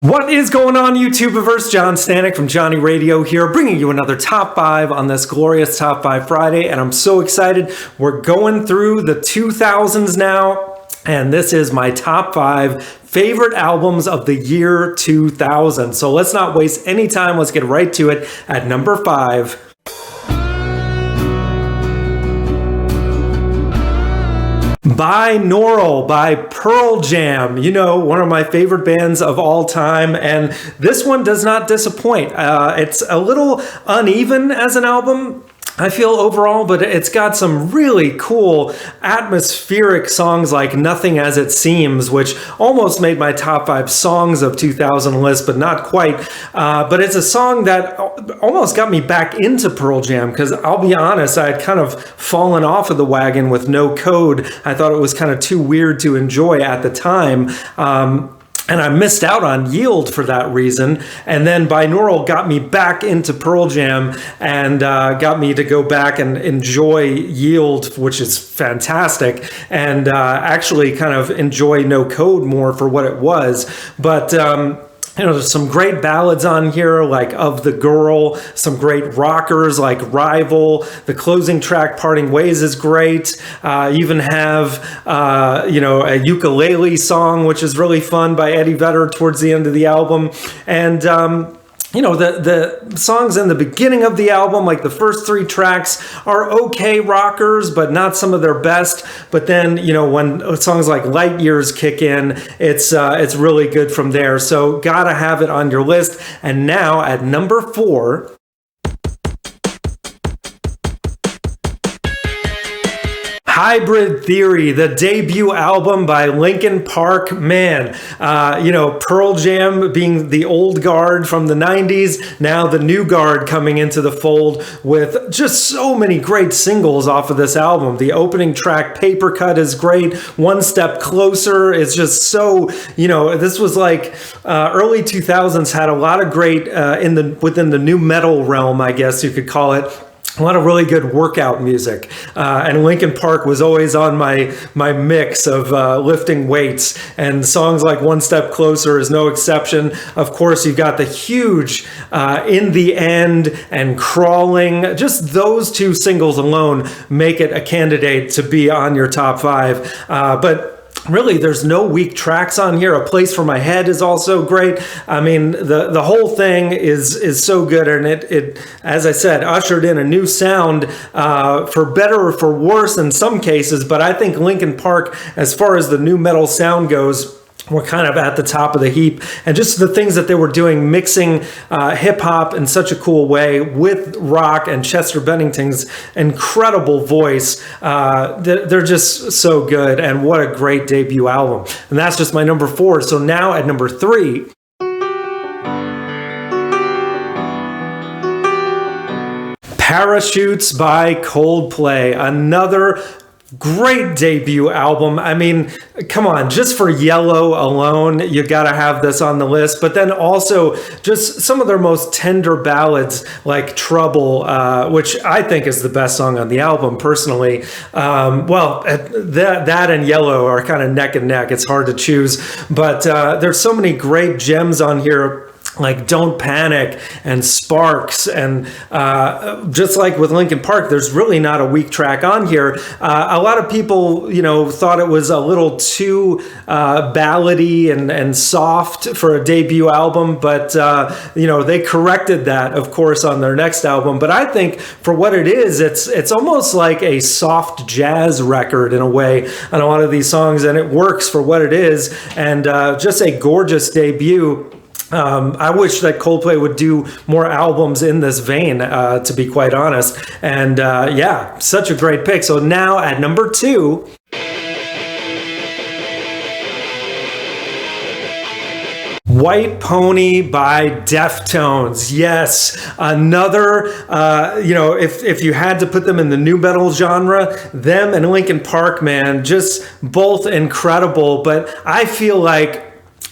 What is going on, YouTubeverse? John Stanek from Johnny Radio here, bringing you another Top 5 on this glorious Top 5 Friday, and I'm so excited. We're going through the 2000s now, and this is my Top 5 favorite albums of the year 2000. So let's not waste any time. Let's get right to it at number 5. Binaural by Pearl Jam, one of my favorite bands of all time, and this one does not disappoint. It's a little uneven as an album, I feel, overall, but it's got some really cool atmospheric songs like Nothing As It Seems, which almost made my top 5 songs of 2000 list, but not quite. But it's a song that almost got me back into Pearl Jam, because I'll be honest, I had kind of fallen off of the wagon with No Code. I thought it was kind of too weird to enjoy at the time. And I missed out on Yield for that reason. And then Binaural got me back into Pearl Jam and got me to go back and enjoy Yield, which is fantastic, and actually kind of enjoy No Code more for what it was. But there's some great ballads on here, like Of the Girl, some great rockers like Rival. The closing track, Parting Ways, is great. You even have, a ukulele song, which is really fun, by Eddie Vedder towards the end of the album. And, the songs in the beginning of the album, like the first 3 tracks, are okay rockers, but not some of their best. But then, when songs like Light Years kick in, it's really good from there. So gotta have it on your list. And now at number 4, Hybrid Theory, the debut album by Linkin Park. Man, Pearl Jam being the old guard from the 90s, now the new guard coming into the fold with just so many great singles off of this album. The opening track, Paper Cut, is great. One Step Closer is just so, this was like early 2000s, had a lot of great within the new metal realm, I guess you could call it. A lot of really good workout music, and Linkin Park was always on my mix of lifting weights, and songs like One Step Closer is no exception. Of course, you've got the huge In the End and Crawling. Just those 2 singles alone make it a candidate to be on your top 5. But really, there's no weak tracks on here. A Place for My Head is also great. I mean, the whole thing is so good, and it, as I said, ushered in a new sound, for better or for worse in some cases. But I think Linkin Park, as far as the new metal sound goes, were kind of at the top of the heap, and just the things that they were doing, mixing hip hop in such a cool way with rock, and Chester Bennington's incredible voice. They're just so good, and what a great debut album. And that's just my number 4. So now at number 3, Parachutes by Coldplay, another great debut album. I mean, come on, just for Yellow alone, you gotta have this on the list. But then also just some of their most tender ballads, like Trouble, which I think is the best song on the album, personally. That and Yellow are kind of neck and neck. It's hard to choose. But there's so many great gems on here, like Don't Panic and Sparks, and just like with Linkin Park, there's really not a weak track on here. A lot of people, thought it was a little too ballady and soft for a debut album, but they corrected that, of course, on their next album. But I think for what it is, it's almost like a soft jazz record in a way on a lot of these songs, and it works for what it is, and just a gorgeous debut. I wish that Coldplay would do more albums in this vein, to be quite honest. And such a great pick. So now at number 2, White Pony by Deftones. Yes, another, if you had to put them in the new metal genre, them and Linkin Park, man, just both incredible. But I feel like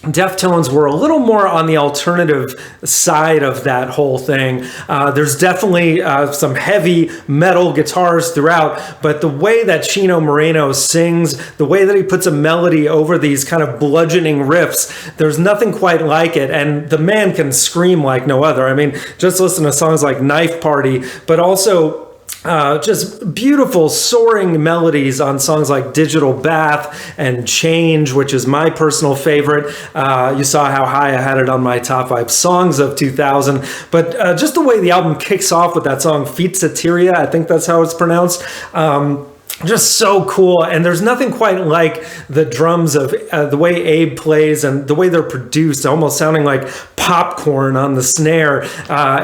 Deftones were a little more on the alternative side of that whole thing. There's definitely some heavy metal guitars throughout, but the way that Chino Moreno sings, the way that he puts a melody over these kind of bludgeoning riffs, there's nothing quite like it. And the man can scream like no other. I mean, just listen to songs like Knife Party, but also just beautiful soaring melodies on songs like Digital Bath and Change, which is my personal favorite. You saw how high I had it on my top 5 songs of 2000. But just the way the album kicks off with that song Pizzeteria, I think that's how it's pronounced. Just so cool, and there's nothing quite like the drums of the way Abe plays and the way they're produced, almost sounding like popcorn on the snare.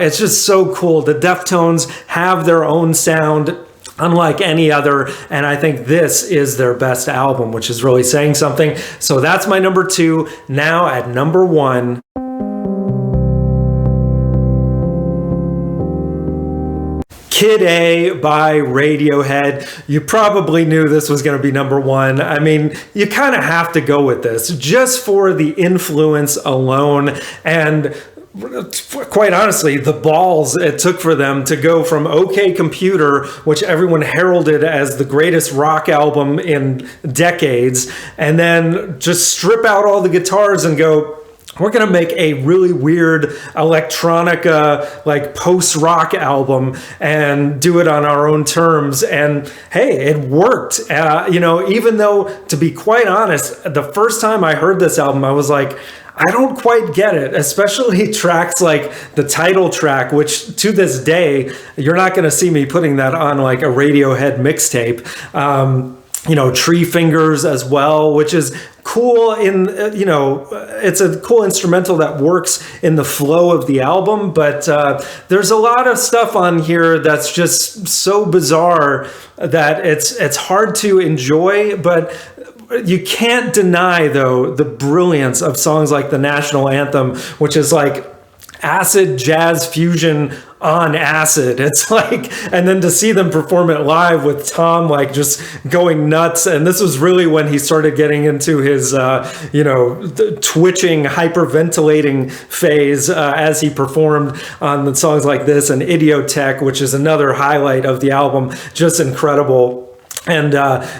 It's just so cool. The Deftones have their own sound unlike any other, and I think this is their best album, which is really saying something. So that's my number 2. Now at number 1. Kid A by Radiohead. You probably knew this was going to be number 1. I mean, you kind of have to go with this just for the influence alone, and quite honestly, the balls it took for them to go from OK Computer, which everyone heralded as the greatest rock album in decades, and then just strip out all the guitars and go, we're going to make a really weird electronica, like post-rock album and do it on our own terms. And hey, it worked. Even though, to be quite honest, the first time I heard this album, I was like, I don't quite get it, especially tracks like the title track, which to this day, you're not going to see me putting that on like a Radiohead mixtape. Tree Fingers as well, which is cool it's a cool instrumental that works in the flow of the album, but there's a lot of stuff on here that's just so bizarre that it's hard to enjoy, but you can't deny, though, the brilliance of songs like the National Anthem, which is like acid jazz fusion on acid. It's like, and then to see them perform it live with Tom like just going nuts. And this was really when he started getting into his twitching, hyperventilating phase as he performed on the songs like this and Idiotech, which is another highlight of the album. Just incredible. And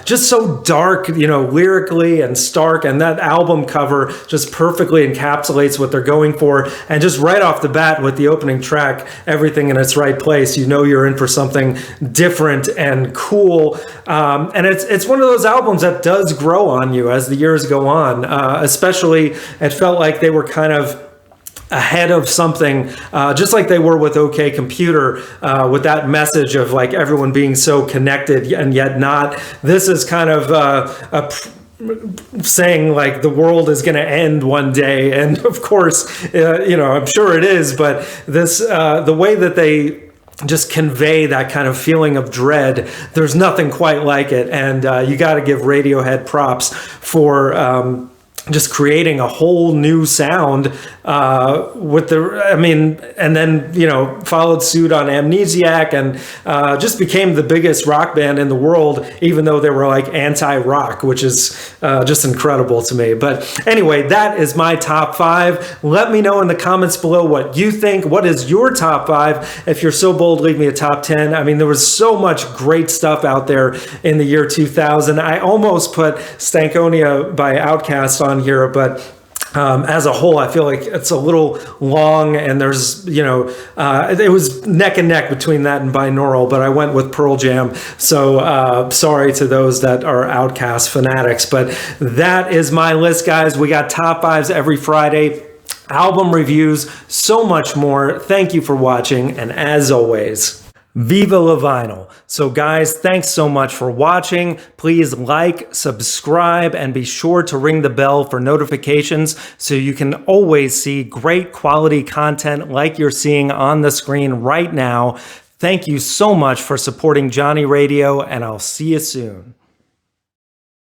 just so dark, lyrically and stark. And that album cover just perfectly encapsulates what they're going for. And just right off the bat with the opening track, Everything in Its Right Place, you're in for something different and cool. And it's one of those albums that does grow on you as the years go on. Especially, it felt like they were kind of ahead of something, just like they were with OK Computer, with that message of like everyone being so connected and yet not. This is kind of saying like the world is going to end one day, and of course, I'm sure it is. But this, the way that they just convey that kind of feeling of dread, there's nothing quite like it, and you got to give Radiohead props for just creating a whole new sound and then followed suit on Amnesiac and just became the biggest rock band in the world, even though they were like anti-rock, which is just incredible to me. But anyway, that is my top 5. Let me know in the comments below what you think. What is your top 5? If you're so bold, leave me a top 10. I mean, there was so much great stuff out there in the year 2000. I almost put Stankonia by Outkast on here, but as a whole, I feel like it's a little long, and there's, it was neck and neck between that and Binaural, but I went with Pearl Jam. So sorry to those that are Outkast fanatics, but that is my list, guys. We got top 5s every Friday, album reviews, so much more. Thank you for watching, and as always, Viva La Vinyl. So guys, thanks so much for watching. Please like, subscribe, and be sure to ring the bell for notifications so you can always see great quality content like you're seeing on the screen right now. Thank you so much for supporting Johnny Radio, and I'll see you soon.